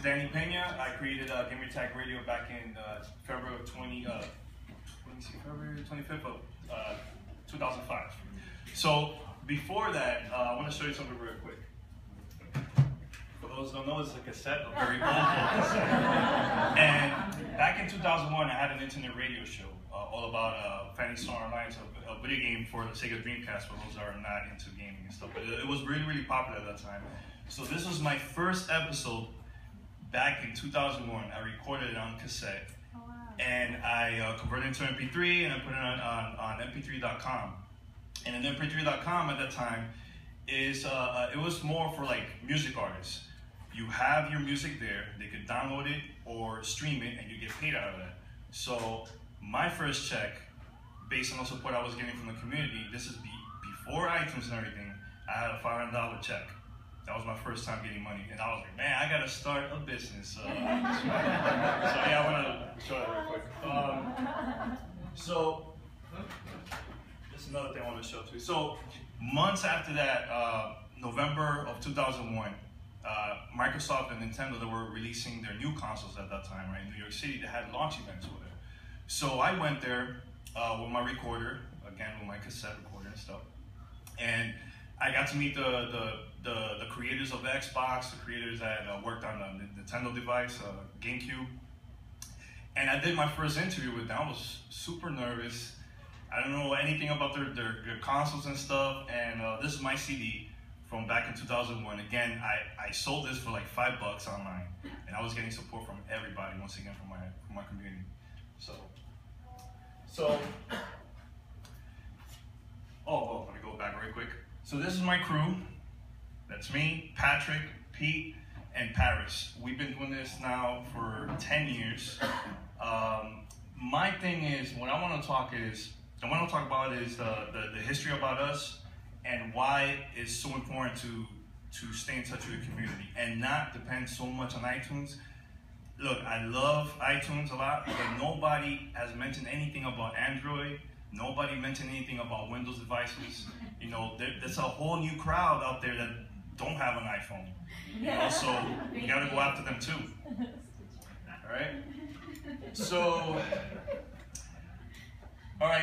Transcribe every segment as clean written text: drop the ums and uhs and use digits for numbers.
Danny Pena. I created Gamer Tag Radio back in February of February 25th of 2005. So before that, I want to show you something real quick. For those who don't know, it's a cassette, a very old cassette. And back in 2001, I had an internet radio show all about Phantasy Star Online, a video game for the Sega Dreamcast for those that are not into gaming and stuff. But it was really, really popular at that time. So this was my first episode back in 2001. I recorded it on cassette. Oh, wow. And I converted it to MP3 and I put it on mp3.com. And then mp3.com at that time is it was more for like music artists. You have your music there, they could download it or stream it and you get paid out of that. So my first check, based on the support I was getting from the community, this is before iTunes and everything, I had a $500 check. That was my first time getting money, and I was like, man, I gotta start a business. So yeah, I wanna show that real quick. So this is another thing I want to show to you. So months after that, November of 2001, Microsoft and Nintendo, they were releasing their new consoles at that time, right? In New York City, they had launch events with it. So I went there with my recorder, again with my cassette recorder and stuff, and I got to meet the creators of the Xbox, the creators that worked on the Nintendo device, GameCube. And I did my first interview with them. I was super nervous. I don't know anything about their consoles and stuff. And this is my CD from back in 2001. Again, I sold this for like $5 online. And I was getting support from everybody, once again, from my community. I'm gonna go back real quick. So this is my crew. That's me, Patrick, Pete, and Paris. We've been doing this now for 10 years. My thing is, what I want to talk about is the history about us and why it's so important to stay in touch with the community and not depend so much on iTunes. Look, I love iTunes a lot, but nobody has mentioned anything about Android. Nobody mentioned anything about Windows devices. You know, there's a whole new crowd out there that don't have an iPhone. You know, so you gotta go after them too. All right.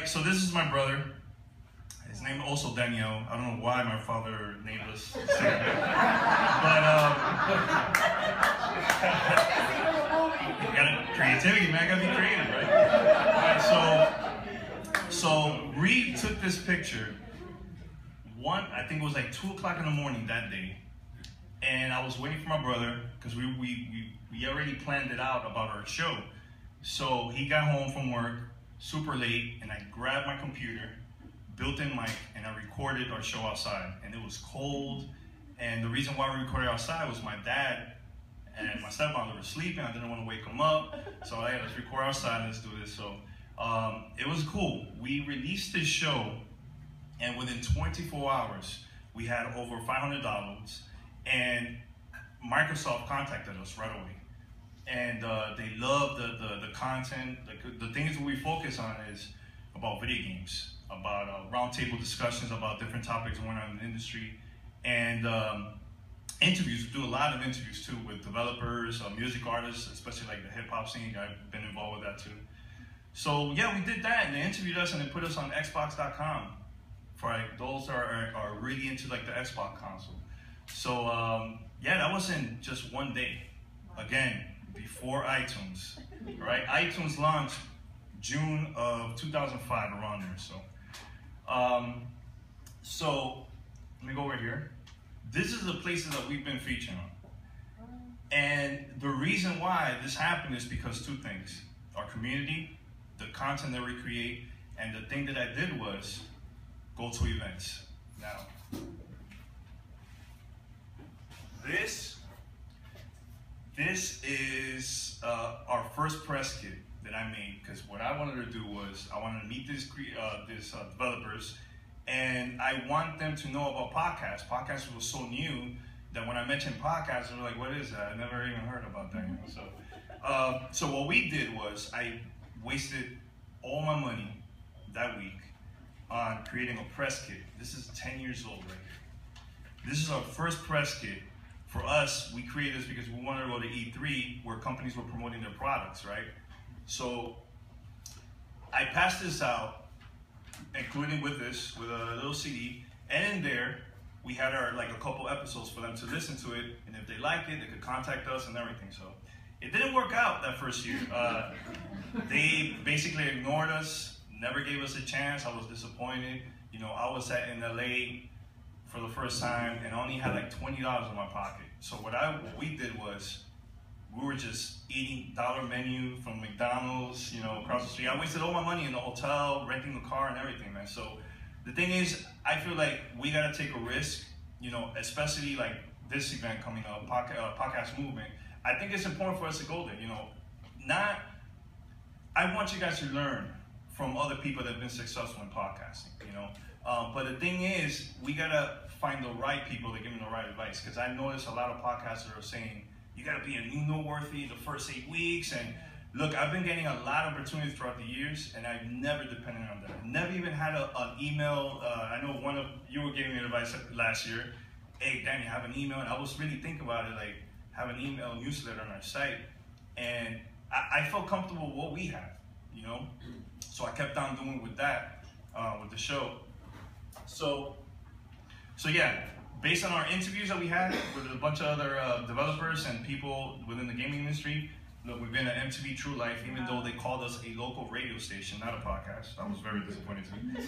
So this is my brother. His name also Daniel. I don't know why my father named us, but creativity, man. I gotta be creative, right? All right. So Reed took this picture. I think it was like 2 o'clock in the morning that day, and I was waiting for my brother because we already planned it out about our show. So he got home from work super late, and I grabbed my computer, built-in mic, and I recorded our show outside. And it was cold, and the reason why we recorded outside was my dad and my stepmother were sleeping. I didn't want to wake them up, so hey, let's record outside. Let's do this. So it was cool. We released this show. And within 24 hours, we had over 500 downloads, and Microsoft contacted us right away. And they loved the content. The things that we focus on is about video games, about roundtable discussions about different topics going on in the industry, and interviews. We do a lot of interviews too with developers, music artists, especially like the hip hop scene. I've been involved with that too. So yeah, we did that, and they interviewed us and they put us on Xbox.com. For like those are really into like the Xbox console. So yeah, that was in just one day. Again, before iTunes, right? iTunes launched June of 2005, around there. So let me go over here. This is the places that we've been featuring on. And the reason why this happened is because two things: our community, the content that we create, and the thing that I did was go to events. Now, this is our first press kit that I made, because what I wanted to do was I wanted to meet these developers, and I want them to know about podcasts. Podcasts was so new that when I mentioned podcasts, they were like, "What is that? I never even heard about that." You know? So what we did was I wasted all my money that week on creating a press kit. This is 10 years old right here. This is our first press kit for us, we created this because we wanted to go to E3 where companies were promoting their products, right? So I passed this out, including with this, with a little CD, and in there, we had our like a couple episodes for them to listen to it, and if they liked it, they could contact us and everything. So it didn't work out that first year. They basically ignored us, never gave us a chance. I was disappointed. You know, I was in LA for the first time and only had like $20 in my pocket. So what we did was, we were just eating dollar menu from McDonald's, you know, across the street. I wasted all my money in the hotel, renting a car and everything, man. So the thing is, I feel like we gotta take a risk, you know, especially like this event coming up, podcast movement. I think it's important for us to go there, you know. I want you guys to learn from other people that have been successful in podcasting, you know. But the thing is, we gotta find the right people to give them the right advice. Because I notice a lot of podcasters are saying, you gotta be a new noteworthy the first 8 weeks. And look, I've been getting a lot of opportunities throughout the years, and I've never depended on that. Never even had an email. I know one of you were giving me advice last year. Hey, Danny, have an email. And I was really thinking about it, like, have an email newsletter on our site. And I felt comfortable with what we have, you know? So I kept on doing with that, with the show. So yeah, based on our interviews that we had with a bunch of other developers and people within the gaming industry, look, we've been at MTV True Life, even though they called us a local radio station, not a podcast. That was very disappointing to me.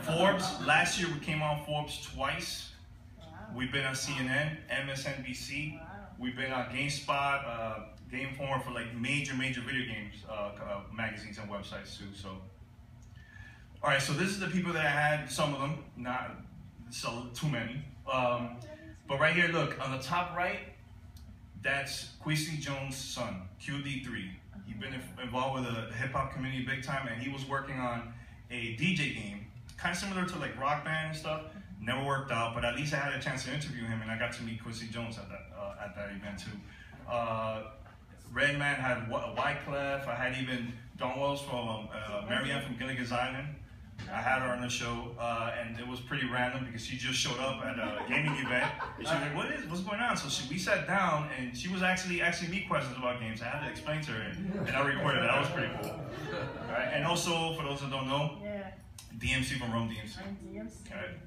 Forbes, last year we came on Forbes twice. We've been on CNN, MSNBC. We've been on GameSpot, Game Informer for like major video games, magazines and websites too. So, all right, so this is the people that I had, some of them, not so too many. But right here, look, on the top right, that's Quincy Jones' son, QD3. He's been involved with the hip hop community big time, and he was working on a DJ game, kind of similar to like Rock Band and stuff. Never worked out, but at least I had a chance to interview him, and I got to meet Quincy Jones at that event too. Redman had Wyclef. I had even Dawn Wells from Marianne from Gilligan's Island. I had her on the show, and it was pretty random because she just showed up at a gaming event. And she was like, what's going on? So we sat down, and she was actually asking me questions about games. I had to explain to her, and I recorded it. That was pretty cool. Right? And also, for those that don't know, DMC from Rome DMC. Okay.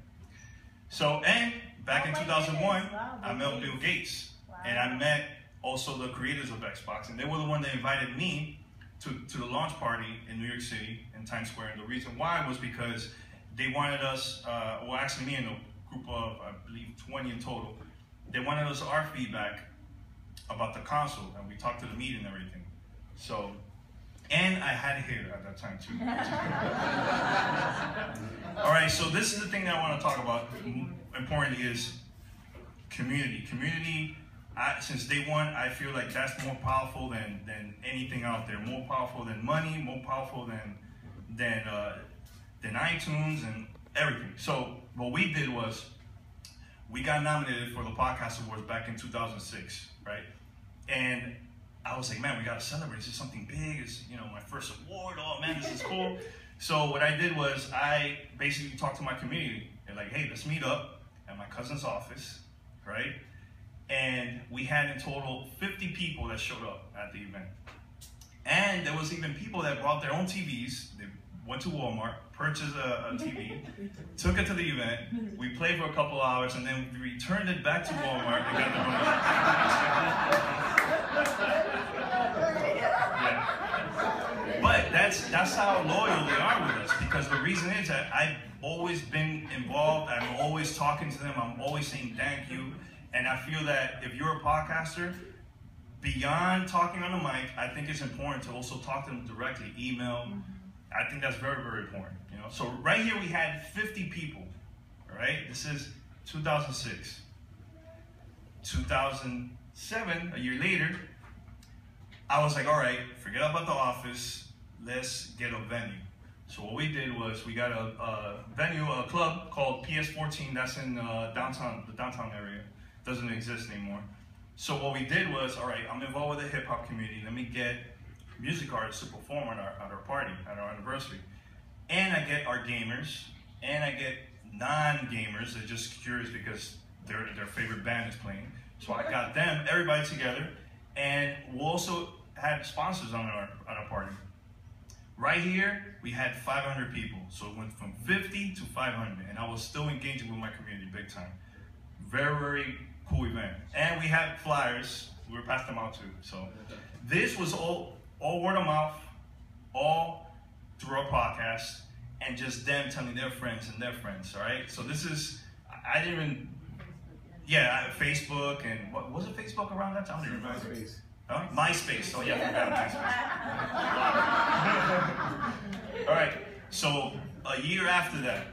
So, and back in 2001, I met Bill Gates, and I met also the creators of Xbox, and they were the one that invited me to the launch party in New York City in Times Square. And the reason why was because they wanted us, well, actually me and a group of, I believe, 20 in total, they wanted us our feedback about the console, and we talked to the media and everything. So, and I had hair at that time too. All right, so this is the thing that I want to talk about. Importantly is community. Community, since day one, I feel like that's more powerful than anything out there. More powerful than money. More powerful than iTunes and everything. So what we did was we got nominated for the Podcast Awards back in 2006, right? And I was like, man, we gotta celebrate. This is something big. It's, you know, my first award. Oh man, this is cool. So what I did was I basically talked to my community and like, hey, let's meet up at my cousin's office, right? And we had in total 50 people that showed up at the event. And there was even people that brought their own TVs. They went to Walmart, purchased a TV, took it to the event. We played for a couple hours, and then we returned it back to Walmart and got the money. Yeah. But that's how loyal they are with us, because the reason is that I've always been involved. I'm always talking to them. I'm always saying thank you. And I feel that if you're a podcaster, beyond talking on the mic, I think it's important to also talk to them directly, email. I think that's very, very important. You know, so right here we had 50 people. All right, this is 2006. 2007, a year later, I was like, all right, forget about the office. Let's get a venue. So what we did was we got a venue, a club called PS14. That's in the downtown area. Doesn't exist anymore. So what we did was, all right, I'm involved with the hip hop community. Let me get music artists to perform at our party, at our anniversary. And I get our gamers, and I get non-gamers that are just curious because their favorite band is playing. So I got them, everybody together, and we also had sponsors on our party. Right here, we had 500 people. So it went from 50 to 500, and I was still engaging with my community big time. Very, very cool event. And we had flyers. We were passing them out too. So this was all word of mouth, all through our podcast, and just them telling their friends and their friends, all right? So this is, I didn't even, yeah, Facebook, and what was it Facebook around that time? I don't even remember. MySpace. Huh? MySpace, oh yeah, I forgot MySpace. All right, so a year after that,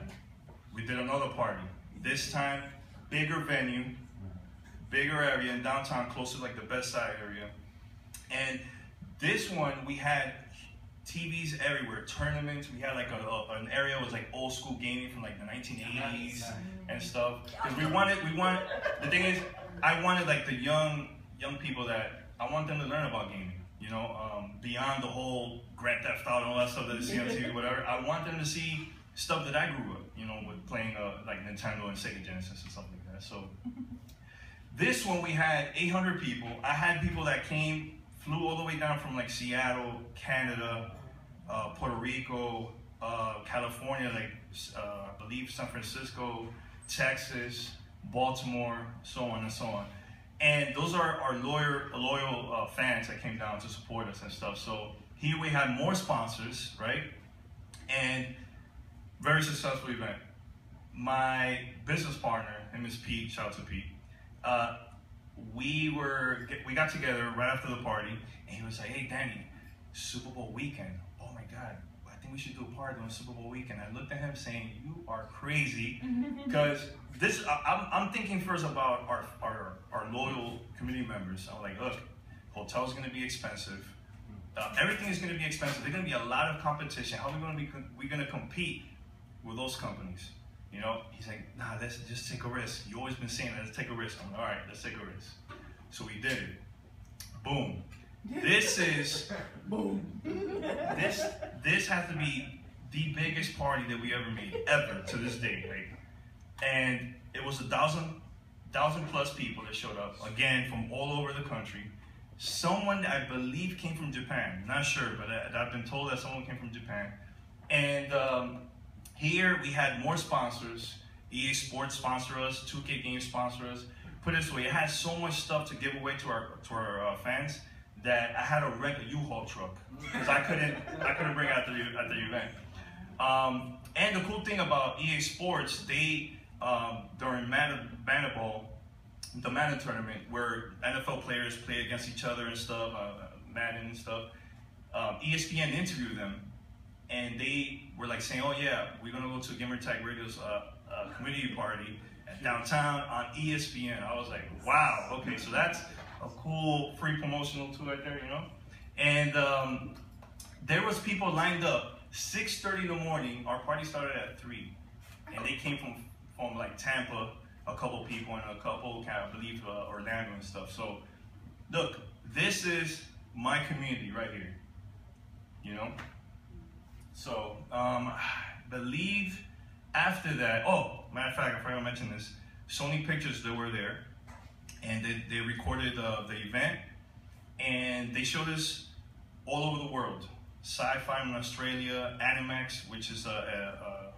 we did another party. This time, bigger venue, bigger area in downtown, close to like the Best Side area. And this one, we had TVs everywhere, tournaments. We had like an area that was like old school gaming from like the 1980s and stuff. Because we wanted, the thing is, I wanted like the young people that, I want them to learn about gaming, you know, beyond the whole Grand Theft Auto and all that stuff that they see on TV, whatever. I want them to see stuff that I grew up, you know, with playing like Nintendo and Sega Genesis and stuff like that. So this one we had 800 people. I had people that flew all the way down from like Seattle, Canada, Puerto Rico, California, like I believe San Francisco, Texas, Baltimore, so on and so on. And those are our loyal fans that came down to support us and stuff. So here we had more sponsors, right? And very successful event. My business partner, him is Pete, shout out to Pete. We got together right after the party, and he was like, "Hey Danny, Super Bowl weekend. Oh my God, I think we should do a party on Super Bowl weekend." I looked at him saying, "You are crazy," because this. I'm thinking first about our loyal community members. I'm like, look, hotel's going to be expensive. Everything is going to be expensive. There's going to be a lot of competition. How are we going to compete with those companies? You know, he's like, nah, let's just take a risk. You always been saying, let's take a risk. I'm like, all right, let's take a risk. So we did it. Boom. This is, boom. This has to be the biggest party that we ever made, ever, to this day, right? And it was 1,000 plus people that showed up, again, from all over the country. Someone, I believe, came from Japan. Not sure, but I've been told that someone came from Japan. And here we had more sponsors. EA Sports sponsor us, 2K Games sponsor us. Put it this way, it had so much stuff to give away to our fans that I had to rent a U-Haul truck because I couldn't bring it at the event. And the cool thing about EA Sports, they during Madden Ball, the Madden tournament, where NFL players play against each other and stuff, Madden and stuff, ESPN interviewed them, and they were like saying, "Oh yeah, we're gonna go to Gamertag Radio's community party at downtown on ESPN." I was like, "Wow, okay, so that's a cool free promotional tool right there, you know." And there was people lined up 6:30 in the morning. Our party started at 3, and they came from like Tampa, a couple people, and a couple, I believe, Orlando and stuff. So, look, this is my community right here, you know? So, I believe after that, oh, matter of fact, I forgot to mention this, Sony Pictures, they were there, and they recorded the event, and they showed us all over the world. Sci-Fi in Australia, Animax, which is a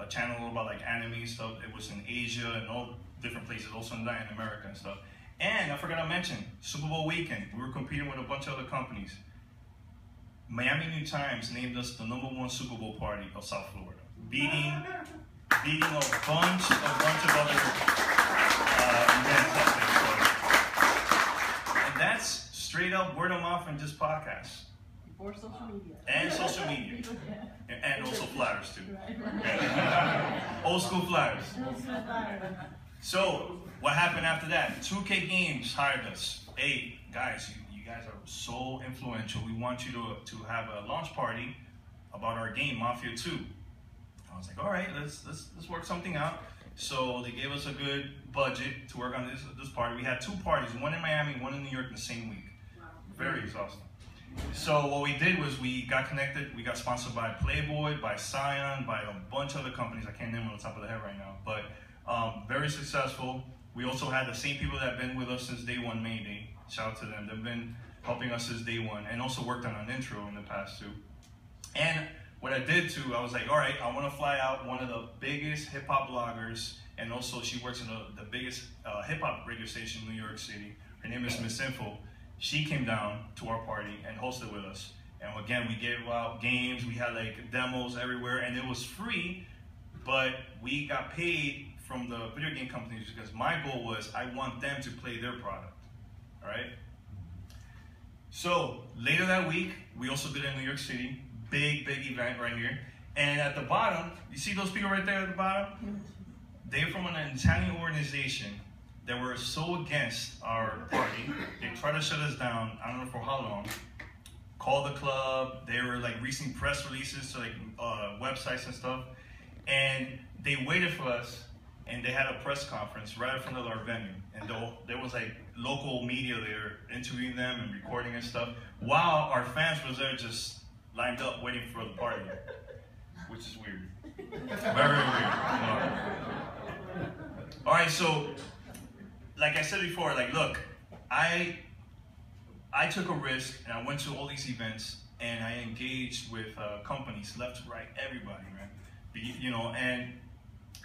channel about like anime stuff. It was in Asia and all different places, also in Latin America and stuff. And I forgot to mention, Super Bowl weekend, we were competing with a bunch of other companies. Miami New Times named us the #1 Super Bowl party of South Florida, beating a bunch of other events out there. So, and that's straight up word of mouth and just podcasts. Or social media. And social media. And also flyers too. Old school flyers. So, what happened after that? 2K Games hired us. Hey, guys, you guys are so influential. We want you to have a launch party about our game, Mafia 2. I was like, all right, let's work something out. So they gave us a good budget to work on this party. We had 2 parties, one in Miami, one in New York in the same week. Very exhausting. So what we did was we got connected. We got sponsored by Playboy, by Scion, by a bunch of other companies. I can't name them on the top of the head right now. But very successful. We also had the same people that have been with us since day one, Mayday. Shout out to them. They've been helping us since day one, and also worked on an intro in the past too. And what I did too, I was like, all right, I want to fly out one of the biggest hip hop bloggers, and also she works in the biggest hip hop radio station in New York City. Her name is Miss Info. She came down to our party and hosted with us. And again, we gave out games, we had like demos everywhere, and it was free, but we got paid from the video game companies because my goal was I want them to play their product, all right? So later that week, we also did it in New York City, big event right here. And at the bottom, you see those people right there at the bottom? They're from an Italian organization that were so against our party. They tried to shut us down, I don't know for how long. Called the club, they were like releasing press releases to like websites and stuff. And they waited for us, and they had a press conference right in front of our venue. And there was like local media there interviewing them and recording and stuff, while our fans was there just lined up waiting for the party, which is weird. Very weird. All right, so like I said before, like look, I took a risk and I went to all these events and I engaged with companies, left to right, everybody, man. You know, and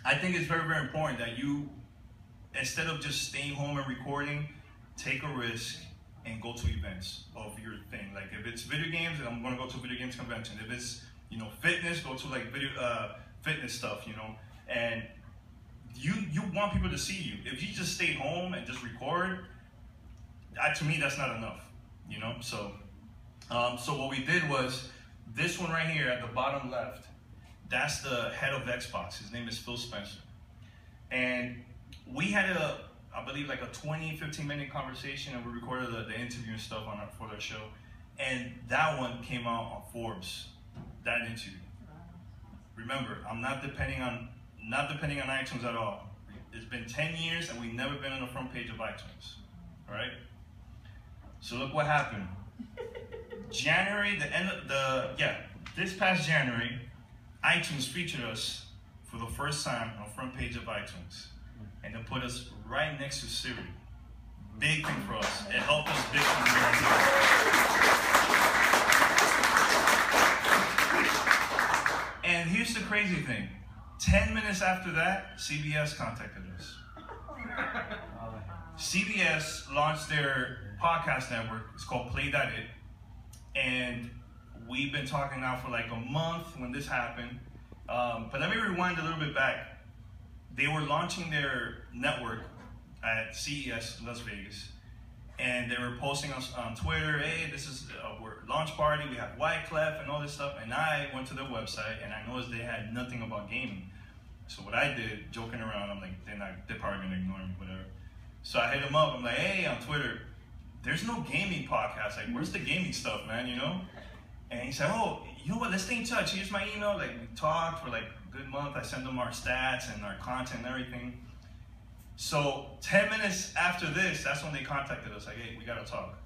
I think it's very important that you, instead of just staying home and recording, take a risk and go to events of your thing. Like if it's video games, I'm gonna go to a video games convention. If it's, you know, fitness, go to like fitness stuff, you know. And you want people to see you. If you just stay home and just record, to me that's not enough, you know. So what we did was this one right here at the bottom left. That's the head of Xbox. His name is Phil Spencer. And we had I believe like a 15-minute conversation, and we recorded the interview and stuff for their show. And that one came out on Forbes, that interview. Remember, I'm not depending on iTunes at all. It's been 10 years and we've never been on the front page of iTunes, all right? So look what happened. This past January, iTunes featured us for the first time on the front page of iTunes. And they put us right next to Siri. Big thing for us. It helped us big time. And here's the crazy thing. 10 minutes after that, CBS contacted us. CBS launched their podcast network. It's called Play.it. And we've been talking now for like a month when this happened. But let me rewind a little bit back. They were launching their network at CES Las Vegas. And they were posting us on Twitter, hey, this is our launch party, we have Wyclef and all this stuff. And I went to their website and I noticed they had nothing about gaming. So what I did, joking around, I'm like, they're probably gonna ignore me, whatever. So I hit them up, I'm like, hey, on Twitter, there's no gaming podcast. Like, where's the gaming stuff, man, you know? And he said, oh, you know what, let's stay in touch. Here's my email. Like, we talked for like a good month. I sent them our stats and our content and everything. So 10 minutes after this, that's when they contacted us, like, hey, we gotta talk.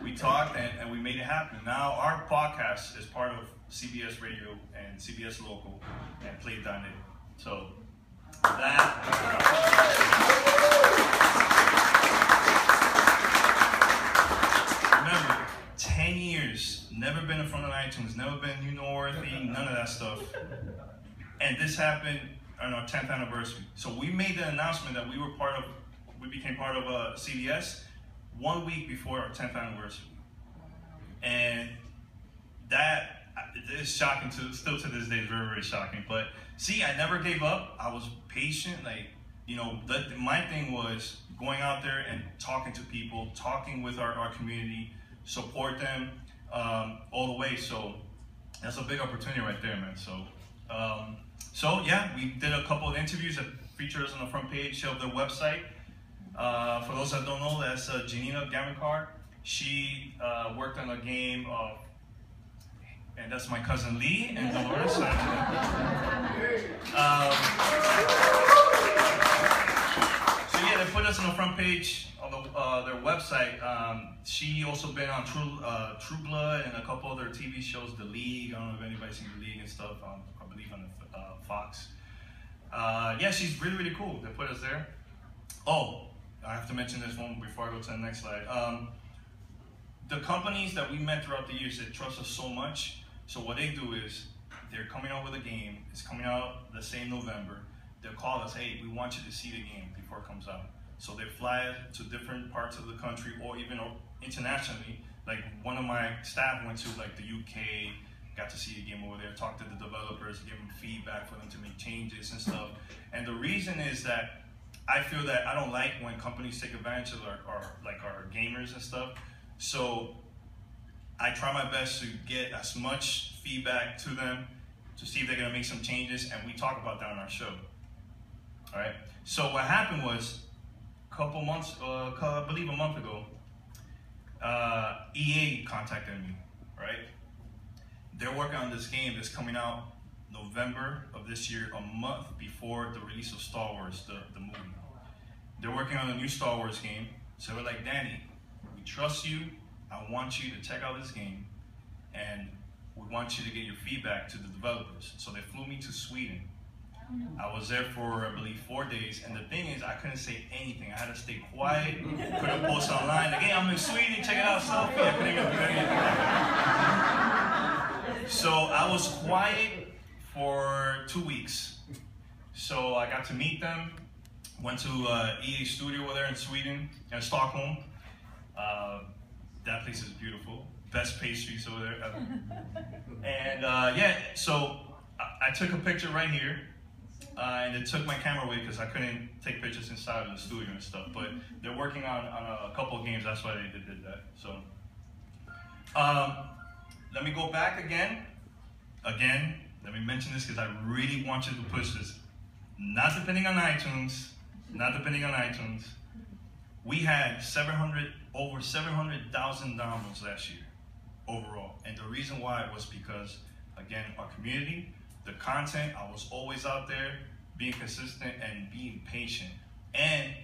We talked, and we made it happen. Now our podcast is part of CBS Radio and CBS Local and Play.it. So that. Remember, 10 years, never been in front of iTunes, never been New North, none of that stuff. And this happened on our 10th anniversary. So we made the announcement that we became part of CBS 1 week before our 10th anniversary. And that is shocking, still to this day, is very, very shocking. But see, I never gave up. I was patient. Like, you know, my thing was going out there and talking to people, talking with our community, support them all the way. So that's a big opportunity right there, man. So yeah, we did a couple of interviews that featured us on the front page of their website. For those that don't know, that's Janina Gaminkar. She worked on a game of, and that's my cousin Lee and Dolores. So yeah, they put us on the front page of their website. She also been on True Blood and a couple other TV shows, The League. I don't know if anybody's seen The League and stuff. I believe on Fox. Yeah, she's really, really cool. They put us there. Oh, I have to mention this one before I go to the next slide. The companies that we met throughout the years, they trust us so much. So what they do is, they're coming out with a game. It's coming out, let's say in November. They'll call us, hey, we want you to see the game before it comes out. So they fly to different parts of the country or even internationally. Like one of my staff went to like the UK, got to see a game over there, talked to the developers, give them feedback for them to make changes and stuff. And the reason is that I feel that I don't like when companies take advantage of our gamers and stuff. So I try my best to get as much feedback to them to see if they're gonna make some changes, and we talk about that on our show. All right. So what happened was, couple months, I believe a month ago, EA contacted me, right? They're working on this game that's coming out November of this year, a month before the release of Star Wars, the movie. They're working on a new Star Wars game. So we're like, Danny, we trust you. I want you to check out this game, and we want you to get your feedback to the developers. So they flew me to Sweden. I was there for, I believe, 4 days, and the thing is, I couldn't say anything. I had to stay quiet, couldn't post online, like, hey, I'm in Sweden, check it out, selfie. I couldn't even do anything. So I was quiet for 2 weeks. So I got to meet them, went to EA Studio over there in Sweden, in Stockholm. That place is beautiful. Best pastries over there ever. And yeah, so I took a picture right here. And it took my camera away because I couldn't take pictures inside of the studio and stuff. But they're working on a couple of games. That's why they did that. So let me go back again. Let me mention this because I really want you to push this. Not depending on iTunes. Not depending on iTunes. We had over 700,000 downloads last year overall. And the reason why was because, again, our community, the content, I was always out there being consistent and being patient, and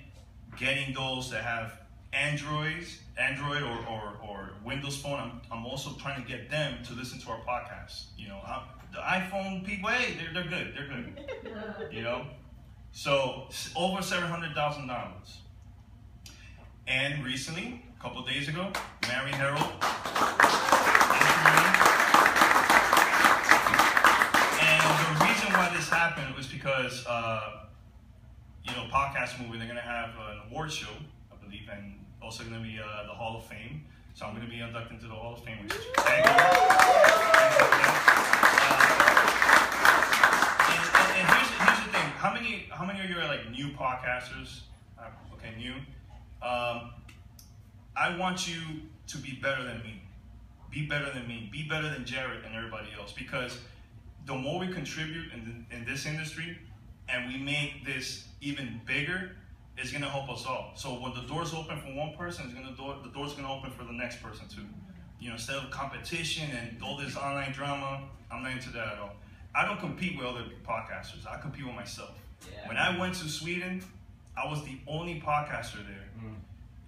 getting those that have Android or Windows phone. I'm also trying to get them to listen to our podcast. You know, the iPhone people, hey, they're good. You know, so over 700,000 downloads. And recently, a couple of days ago, Marion Herald. Why this happened was because, you know, Podcast Movie, they're going to have an award show, I believe, and also going to be the Hall of Fame. So I'm going to be inducted into the Hall of Fame. Which is and here's the thing. How many of you are like new podcasters? Okay, new. I want you to be better than me. Be better than me. Be better than Jared and everybody else, because the more we contribute in this industry and we make this even bigger, it's gonna help us all. So when the doors open for one person, the door's gonna open for the next person too. You know, instead of competition and all this online drama, I'm not into that at all. I don't compete with other podcasters. I compete with myself. Yeah. When I went to Sweden, I was the only podcaster there.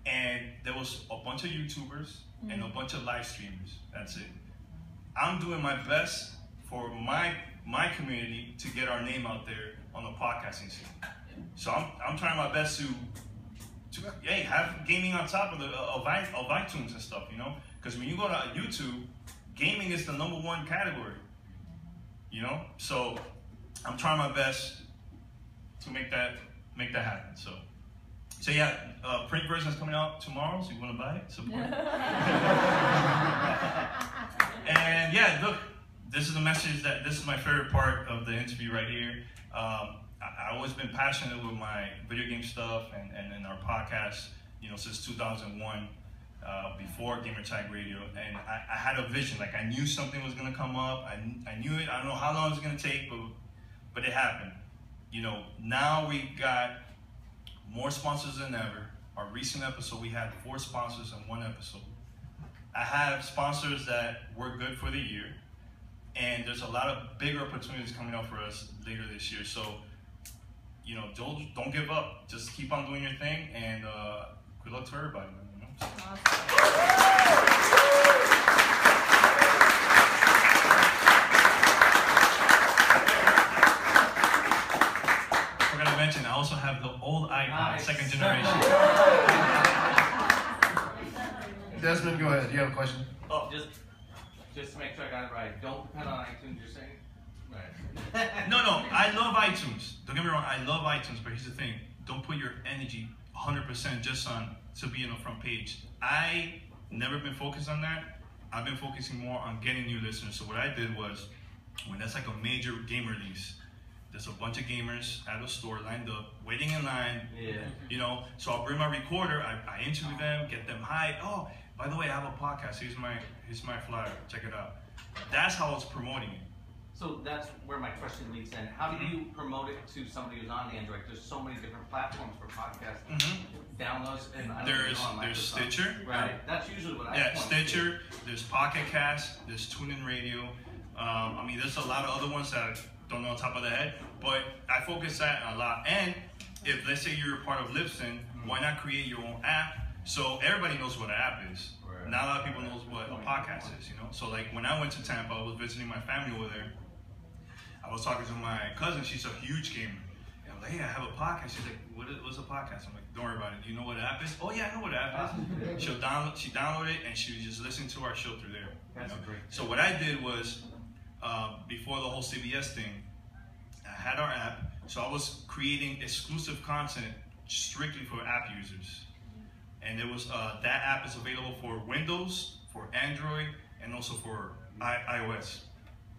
And there was a bunch of YouTubers and a bunch of live streamers. That's it. I'm doing my best for my community to get our name out there on the podcasting scene. So I'm trying my best to hey, have gaming on top of iTunes and stuff, you know? Because when you go to YouTube, gaming is the #1 category, you know? So I'm trying my best to make that happen. So yeah, print version is coming out tomorrow, so you want to buy it, support it. And yeah, look, this is the message this is my favorite part of the interview right here. I've always been passionate with my video game stuff and our podcast, you know, since 2001, before Gamertag Radio. And I had a vision, like I knew something was gonna come up. I knew it. I don't know how long it was gonna take, but it happened. You know, now we got more sponsors than ever. Our recent episode, we had 4 sponsors in 1 episode. I have sponsors that were good for the year, and there's a lot of bigger opportunities coming up for us later this year. So, you know, don't give up. Just keep on doing your thing, and good luck to everybody. You know? Desmond, go ahead. You have a question? Oh, just to make sure I got it right. Don't depend on iTunes, you're saying? Right. No, I love iTunes. Don't get me wrong, I love iTunes, but here's the thing. Don't put your energy 100% just on to be on the front page. I never been focused on that. I've been focusing more on getting new listeners. So what I did was, when that's like a major game release, there's a bunch of gamers at a store lined up, waiting in line. Yeah. You know, so I'll bring my recorder, I interview them, get them hyped. Oh, by the way, I have a podcast. Here's my flyer. Check it out. That's how I was promoting it. So that's where my question leads in. How do you promote it to somebody who's on Android? There's so many different platforms for podcasting. Downloads, and I know There's Stitcher. Right. That's usually what I Yeah, Stitcher. There's Pocket Cast. There's TuneIn Radio. I mean, there's a lot of other ones that I don't know on top of the head, but I focus that a lot. And if, let's say you're a part of Libsyn, why not create your own app so everybody knows what an app is? Right. Not a lot of people knows what a podcast is, you know? So like when I went to Tampa, I was visiting my family over there. I was talking to my cousin, she's a huge gamer. And I was like, hey, I have a podcast. She's like, what's a podcast? I'm like, don't worry about it. Do you know what an app is? Oh yeah, I know what an app is. She downloaded it and she was just listening to our show through there. That's great. So what I did was, before the whole CBS thing, I had our app, so I was creating exclusive content strictly for app users. And it was that app is available for Windows, for Android, and also for iOS.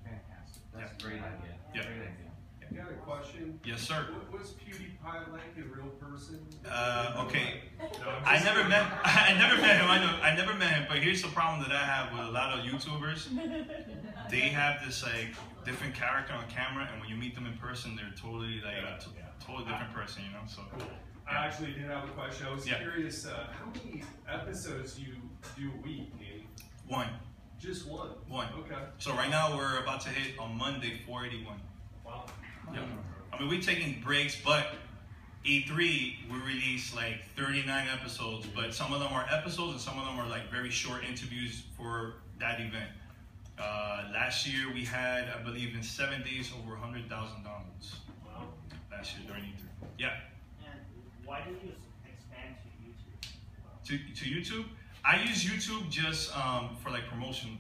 Fantastic. That's a great idea. Yeah. Great idea. You got a question? Yes, sir. What was PewDiePie like in real person? Okay. No, I never met him. I never met him. But here's the problem that I have with a lot of YouTubers. They have this like different character on camera, and when you meet them in person, they're totally like a totally different person, you know. So. Cool. I actually did have a question. I was curious, how many episodes you do a week, Dave? One. Just one? One. Okay. So right now we're about to hit on Monday 481. Wow. Yeah. I mean, we're taking breaks, but E3 we release like 39 episodes, but some of them are episodes and some of them are like very short interviews for that event. Last year we had, I believe, in 7 days over $100,000 downloads. Wow. Last year during E3. Yeah. And why did you expand to YouTube? To YouTube, I use YouTube just for like promotion.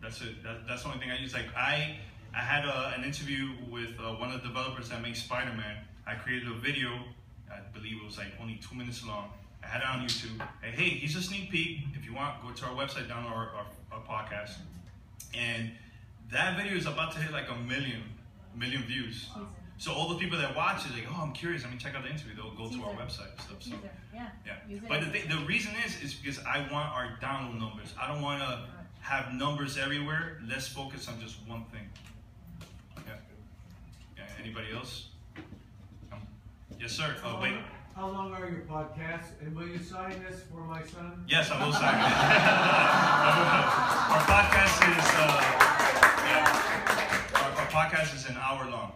That's it. That's the only thing I use. Like I had an interview with one of the developers that makes Spider-Man. I created a video. I believe it was like only 2 minutes long. I had it on YouTube. Hey, here's a sneak peek. If you want, go to our website, download our podcast. And that video is about to hit like a million views. So all the people that watch it, like, oh, I'm curious. Let me check out the interview. They'll go to our website and stuff. So, yeah. But the reason is because I want our download numbers. I don't want to have numbers everywhere. Let's focus on just one thing. Yeah. Anybody else? Yes, sir. Oh, wait. How long are your podcasts? And will you sign this for my son? Yes, I will sign it. Our podcast is an hour long.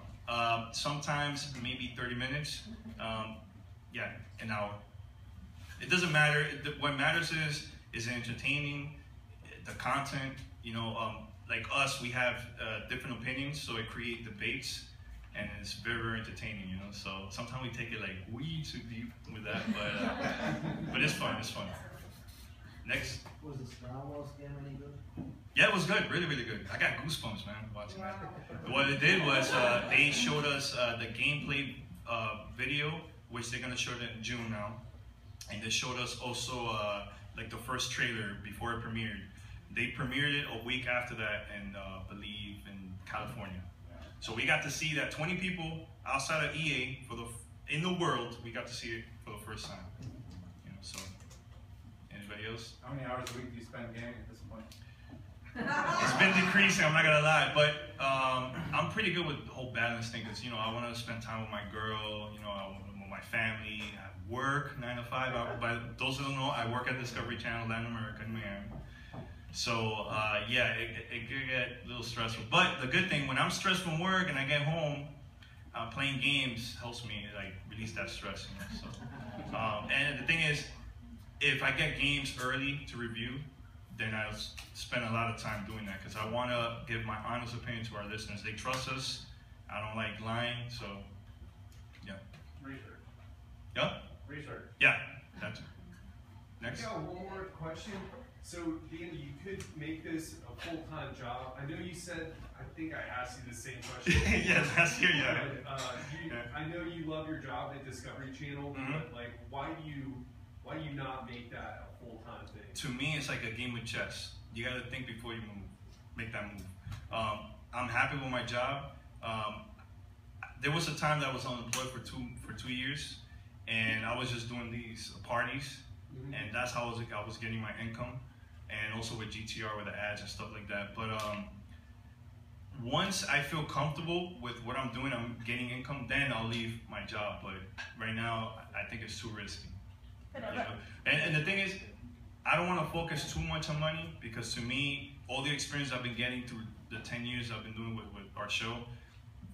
Sometimes maybe 30 minutes. An hour. It doesn't matter. What matters is entertaining, the content. You know, like us, we have different opinions, so it creates debates. And it's very, very entertaining, you know. So sometimes we take it like way too deep with that, but it's fun. It's fun. Next. Was the Star Wars game any good? Yeah, it was good. Really, really good. I got goosebumps, man, watching that. What it did was they showed us the gameplay video, which they're gonna show it in June now, and they showed us also like the first trailer before it premiered. They premiered it a week after that, and believe in California. So we got to see that 20 people outside of EA in the world, we got to see it for the first time. You know, so anybody else? How many hours a week do you spend gaming at this point? It's been decreasing, I'm not gonna lie, but I'm pretty good with the whole balance thing because, you know, I want to spend time with my girl, you know, with my family. I work 9 to 5. But those who don't know, I work at Discovery Channel Latin America in Miami. So it could get a little stressful. But the good thing, when I'm stressed from work and I get home, playing games helps me like release that stress. You know? So, and the thing is, if I get games early to review, then I'll spend a lot of time doing that because I want to give my honest opinion to our listeners. They trust us. I don't like lying, so yeah. Research. Yeah. Research. Yeah. That's it. Next. I got one more question. So, Danny, you could make this a full-time job. I know you said, I think I asked you the same question. Yeah, last year, yeah. But, I know you love your job at Discovery Channel, but like, why do you not make that a full-time thing? To me, it's like a game of chess. You got to think before you move, make that move. I'm happy with my job. There was a time that I was unemployed for two years, and I was just doing these parties, and that's how I was getting my income, and also with GTR with the ads and stuff like that. But once I feel comfortable with what I'm doing, I'm getting income, then I'll leave my job. But right now, I think it's too risky. You know? And the thing is, I don't want to focus too much on money, because to me, all the experience I've been getting through the 10 years I've been doing with our show,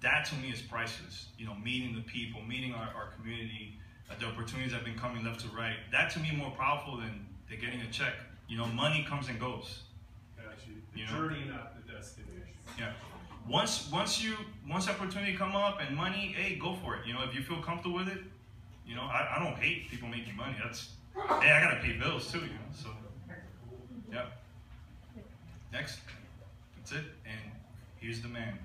that to me is priceless. You know, meeting the people, meeting our community, the opportunities that have been coming left to right. That to me more powerful than getting a check. You know, money comes and goes. Got you. The You know? journey, not the destination. Yeah. Once opportunity come up and money, hey, go for it. You know, if you feel comfortable with it, you know, I don't hate people making money. That's, hey, I gotta pay bills too, you know. So, yeah. Next, that's it. And here's the man.